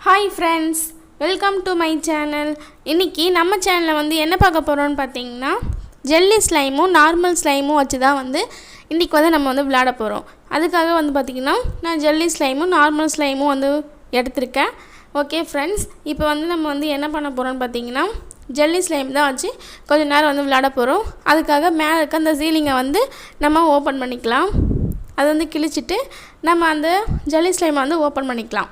Hi friends, welcome to my channel. இன்றைக்கி நம்ம சேனலில் வந்து என்ன பார்க்க போகிறோன்னு பார்த்தீங்கன்னா, ஜெல்லி ஸ்லைமும் நார்மல் ஸ்லைமும் வச்சு தான் வந்து இன்றைக்கி வந்து நம்ம வந்து விளையாட போகிறோம். அதுக்காக வந்து பார்த்திங்கன்னா நான் ஜெல்லி ஸ்லைமும் நார்மல் ஸ்லைமும் வந்து எடுத்திருக்கேன். ஓகே ஃப்ரெண்ட்ஸ், இப்போ வந்து நம்ம வந்து என்ன பண்ண போகிறோன்னு பார்த்தீங்கன்னா, ஜெல்லி ஸ்லைம் தான் வச்சு கொஞ்சம் நேரம் வந்து விளையாட போகிறோம். அதுக்காக மேலே இருக்க அந்த சீலிங்கை வந்து நம்ம ஓப்பன் பண்ணிக்கலாம். அதை வந்து கிழிச்சிட்டு நம்ம அந்த ஜெல்லி ஸ்லைமை வந்து ஓப்பன் பண்ணிக்கலாம்.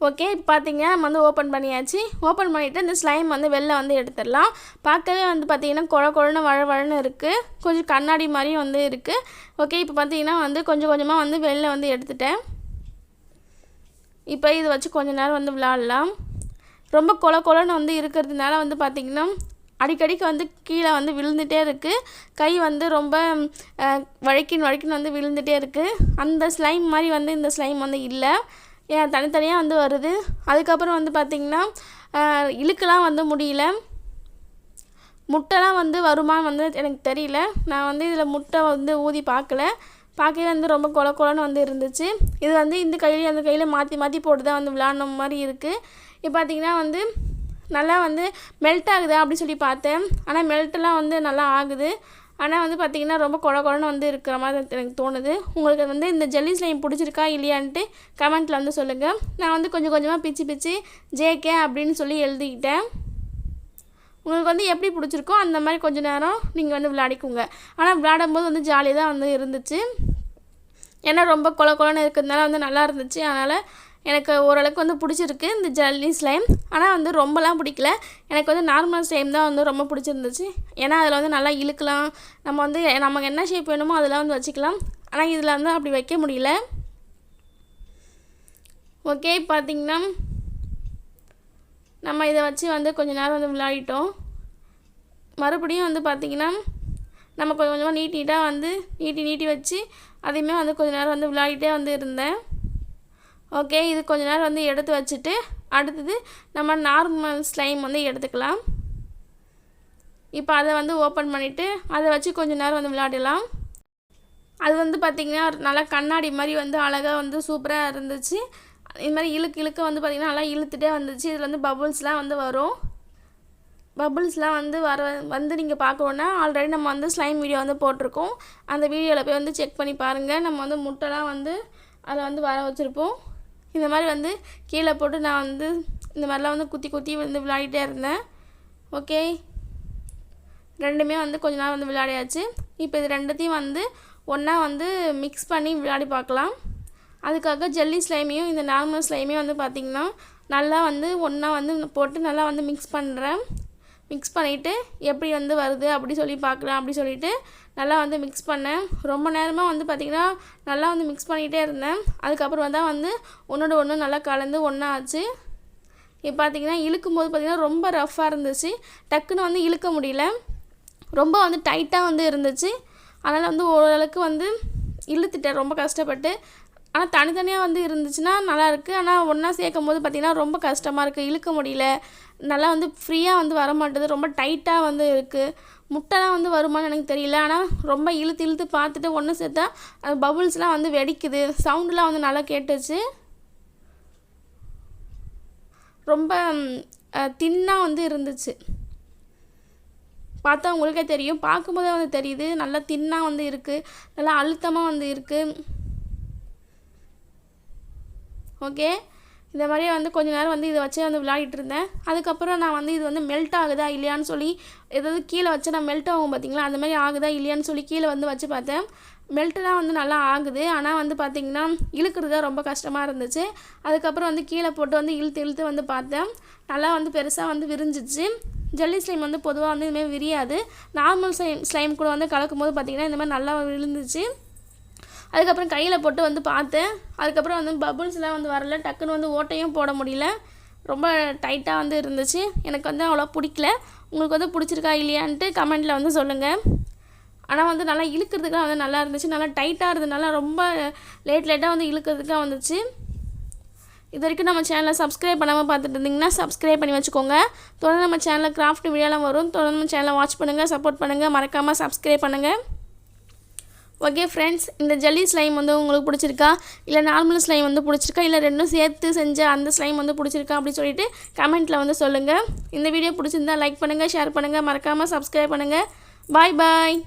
ஓகே, இப்போ பார்த்தீங்கன்னா நம்ம வந்து ஓப்பன் பண்ணியாச்சு. ஓப்பன் பண்ணிவிட்டு இந்த ஸ்லைம் வந்து வெளில வந்து எடுத்துடலாம். பார்க்கவே வந்து பார்த்திங்கன்னா குழன்னு வழன்னு இருக்குது. கொஞ்சம் கண்ணாடி மாதிரியும் வந்து இருக்குது. ஓகே, இப்போ பார்த்திங்கன்னா வந்து கொஞ்சம் கொஞ்சமாக வந்து வெளில வந்து எடுத்துட்டேன். இப்போ இதை வச்சு கொஞ்சம் நேரம் வந்து விளாட்லாம். ரொம்ப குழன்னு வந்து இருக்கிறதுனால வந்து பார்த்திங்கன்னா அடிக்கடிக்கு வந்து கீழே வந்து விழுந்துகிட்டே இருக்குது. கை வந்து ரொம்ப வழுக்கின்னு வந்து விழுந்துகிட்டே இருக்குது. அந்த ஸ்லைம் மாதிரி வந்து இந்த ஸ்லைம் வந்து இல்லை, தனித்தனியாக வந்து வருது. அதுக்கப்புறம் வந்து பார்த்திங்கன்னா இழுக்கலாம் வந்து முடியல. முட்டைலாம் வந்து வருமானு வந்து எனக்கு தெரியல. நான் வந்து இதில் முட்டை வந்து ஊதி பார்க்கவே வந்து ரொம்ப குழன்னு வந்து இருந்துச்சு. இது வந்து இந்த கையில் அந்த கையில் மாற்றி போட்டு தான் வந்து விளாட்ன மாதிரி இருக்குது. இப்போ பார்த்திங்கன்னா வந்து நல்லா வந்து மெல்ட் ஆகுதா அப்படி சொல்லி பார்த்தேன். ஆனால் மெல்ட்டெல்லாம் வந்து நல்லா ஆகுது. ஆனால் வந்து பார்த்திங்கன்னா ரொம்ப குழன்னு வந்து இருக்கிற மாதிரி எனக்கு தோணுது. உங்களுக்கு வந்து இந்த ஜெல்லி ஸ்லைம் பிடிச்சிருக்கா இல்லையான்ட்டு கமெண்ட்டில் வந்து சொல்லுங்கள். நான் வந்து கொஞ்சம் கொஞ்சமாக பிச்சு ஜேகே அப்படின்னு சொல்லி எழுதிக்கிட்டேன். உங்களுக்கு வந்து எப்படி பிடிச்சிருக்கோ அந்த மாதிரி கொஞ்சம் நேரம் நீங்கள் வந்து விளையாடிக்குங்க. ஆனால் விளையாடும்போது வந்து ஜாலியாக தான் வந்து இருந்துச்சு. ஏன்னா ரொம்ப குழன்னு இருக்கிறதுனால வந்து நல்லா இருந்துச்சு. அதனால் எனக்கு ஓரளவுக்கு வந்து பிடிச்சிருக்கு இந்த ஜெல்லி ஸ்லைம். ஆனால் வந்து ரொம்பலாம் பிடிக்கல. எனக்கு வந்து நார்மல் ஸ்லைம் தான் வந்து ரொம்ப பிடிச்சிருந்துச்சு. ஏன்னா அதில் வந்து நல்லா இழுக்கலாம். நம்ம வந்து நமக்கு என்ன ஷேப் வேணுமோ அதெல்லாம் வந்து வச்சுக்கலாம். ஆனால் இதில் வந்து அப்படி வைக்க முடியல. ஓகே, பார்த்திங்கன்னா நம்ம இதை வச்சு வந்து கொஞ்சம் நேரம் வந்து விளையாடிட்டோம். மறுபடியும் வந்து பார்த்திங்கன்னா நம்ம கொஞ்சம் கொஞ்சமாக நீட்டாக வந்து நீட்டி வச்சு அதையுமே வந்து கொஞ்சம் நேரம் வந்து விளையாடிட்டே வந்து இருந்தேன். ஓகே, இது கொஞ்ச நேரம் வந்து எடுத்து வச்சுட்டு அடுத்தது நம்ம நார்மல் ஸ்லைம் வந்து எடுத்துக்கலாம். இப்போ அதை வந்து ஓப்பன் பண்ணிவிட்டு அதை வச்சு கொஞ்சம் நேரம் வந்து விளையாடலாம். அது வந்து பார்த்திங்கன்னா நல்லா கண்ணாடி மாதிரி வந்து அழகாக வந்து சூப்பராக இருந்துச்சு. இது மாதிரி இழுக்க வந்து பார்த்திங்கன்னா நல்லா இழுத்துட்டே வந்துச்சு. இதில் வந்து பபுள்ஸ்லாம் வந்து வரும். பபுள்ஸ்லாம் வந்து நீங்கள் பார்க்கணுன்னா ஆல்ரெடி நம்ம வந்து ஸ்லைம் வீடியோ வந்து போட்டிருக்கோம். அந்த வீடியோவில் போய் வந்து செக் பண்ணி பாருங்கள். நம்ம வந்து முட்டைலாம் வந்து அதை வந்து வர வச்சுருப்போம். இந்த மாதிரி வந்து கீழே போட்டு நான் வந்து இந்த மாதிரிலாம் வந்து குத்தி வந்து விளையாடிட்டே இருந்தேன். ஓகே, ரெண்டுமே வந்து கொஞ்ச நேரம் வந்து விளையாடியாச்சு. இப்போ இது ரெண்டுத்தையும் வந்து ஒன்றா வந்து மிக்ஸ் பண்ணி விளையாடி பார்க்கலாம். அதுக்காக ஜெல்லி ஸ்லைமையும் இந்த நார்மல் ஸ்லைமையும் வந்து பார்த்திங்கன்னா நல்லா வந்து ஒன்றா வந்து போட்டு நல்லா வந்து மிக்ஸ் பண்ணுறேன். மிக்ஸ் பண்ணிவிட்டு எப்படி வந்து வருது அப்படி சொல்லி பார்க்கலாம் அப்படி சொல்லிவிட்டு நல்லா வந்து மிக்ஸ் பண்ணேன். ரொம்ப நேரமாக வந்து பார்த்திங்கன்னா நல்லா வந்து மிக்ஸ் பண்ணிகிட்டே இருந்தேன். அதுக்கப்புறம் தான் வந்து ஒன்றோட ஒன்று நல்லா கலந்து ஒன்றா ஆச்சு. இப்போ பார்த்திங்கன்னா இழுக்கும் போது பார்த்திங்கன்னா ரொம்ப ரஃப்பாக இருந்துச்சு. டக்குன்னு வந்து இழுக்க முடியல. ரொம்ப வந்து டைட்டாக வந்து இருந்துச்சு. அதனால் வந்து ஓரளவுக்கு வந்து இழுத்துட்டேன் ரொம்ப கஷ்டப்பட்டு. ஆனால் தனித்தனியாக வந்து இருந்துச்சுன்னா நல்லாயிருக்கு. ஆனால் ஒன்றா சேர்க்கும் போது பார்த்திங்கன்னா ரொம்ப கஷ்டமாக இருக்குது. இழுக்க முடியல. நல்லா வந்து ஃப்ரீயாக வந்து வர மாட்டேது. ரொம்ப டைட்டாக வந்து இருக்குது. முட்டைலாம் வந்து வருமானு எனக்கு தெரியல. ஆனால் ரொம்ப இழுத்து பார்த்துட்டு ஒன்று சேர்த்தா அது பபுள்ஸ்லாம் வந்து வெடிக்குது. சவுண்டெலாம் வந்து நல்லா கேட்டுச்சு. ரொம்ப தின்னாக வந்து இருந்துச்சு. பார்த்தா உங்களுக்கே தெரியும். பார்க்கும்போதே வந்து தெரியுது நல்லா தின்னாக வந்து இருக்குது. நல்லா அழுத்தமாக வந்து இருக்குது. ஓகே, இந்த மாதிரியே வந்து கொஞ்சம் நேரம் வந்து இதை வச்சே வந்து விளையாடிட்டு இருந்தேன். அதுக்கப்புறம் நான் வந்து இது வந்து மெல்ட் ஆகுதா இல்லையான்னு சொல்லி ஏதாவது கீழே வச்சு நான் மெல்ட் ஆகும் பார்த்திங்களா, அந்த மாதிரி ஆகுதா இல்லையான்னு சொல்லி கீழே வந்து வச்சு பார்த்தேன். மெல்ட்டெலாம் வந்து நல்லா ஆகுது. ஆனால் வந்து பார்த்திங்கன்னா இழுக்கிறது தான் ரொம்ப கஷ்டமாக இருந்துச்சு. அதுக்கப்புறம் வந்து கீழே போட்டு வந்து இழுத்து வந்து பார்த்தேன். நல்லா வந்து பெருசாக வந்து விரிஞ்சிச்சு. ஜெல்லி ஸ்லைம் வந்து பொதுவாக வந்து இதுமாதிரி விரியாது. நார்மல் ஸ்லைம் கூட வந்து கலக்கும் போது பார்த்திங்கன்னா இந்த மாதிரி நல்லா விழுந்துச்சு. அதுக்கப்புறம் கையில் போட்டு வந்து பார்த்தேன். அதுக்கப்புறம் வந்து பபுள்ஸ்லாம் வந்து வரல. டக்குன்னு வந்து ஓட்டையும் போட முடியல. ரொம்ப டைட்டாக வந்து இருந்துச்சு. எனக்கு வந்து அவ்வளோ பிடிக்கல. உங்களுக்கு வந்து பிடிச்சிருக்கா இல்லையான்ட்டு கமெண்ட்டில் வந்து சொல்லுங்கள். ஆனால் வந்து நல்லா இழுக்கிறதுக்காக வந்து நல்லா இருந்துச்சு. நல்லா டைட்டாக இருந்ததுனால ரொம்ப லேட்டாக வந்து இழுக்கிறதுக்காக வந்துச்சு. இது வரைக்கும் நம்ம சேனலை சப்ஸ்கிரைப் பண்ணாமல் பார்த்துட்டு இருந்தீங்கன்னா சப்ஸ்கிரைப் பண்ணி வச்சுக்கோங்க. தொடர்ந்து நம்ம சேனலில் கிராஃப்ட் வீடியோலாம் வரும். தொடர்ந்து நம்ம சேனலை வாட்ச் பண்ணுங்கள், சப்போர்ட் பண்ணுங்கள். மறக்காமல் சப்ஸ்கிரைப் பண்ணுங்கள். ஓகே ஃப்ரெண்ட்ஸ், இந்த ஜெல்லி ஸ்லைம் வந்து உங்களுக்கு பிடிச்சிருக்கா, இல்லை நார்மல் ஸ்லைம் வந்து பிடிச்சிருக்கா, இல்லை ரெண்டும் சேர்த்து செஞ்ச அந்த ஸ்லைம் வந்து பிடிச்சிருக்கா அப்படின்னு சொல்லிட்டு கமெண்ட்டில் வந்து சொல்லுங்கள். இந்த வீடியோ பிடிச்சிருந்தா லைக் பண்ணுங்கள், ஷேர் பண்ணுங்கள், மறக்காமல் சப்ஸ்கிரைப் பண்ணுங்கள். பாய் பாய்.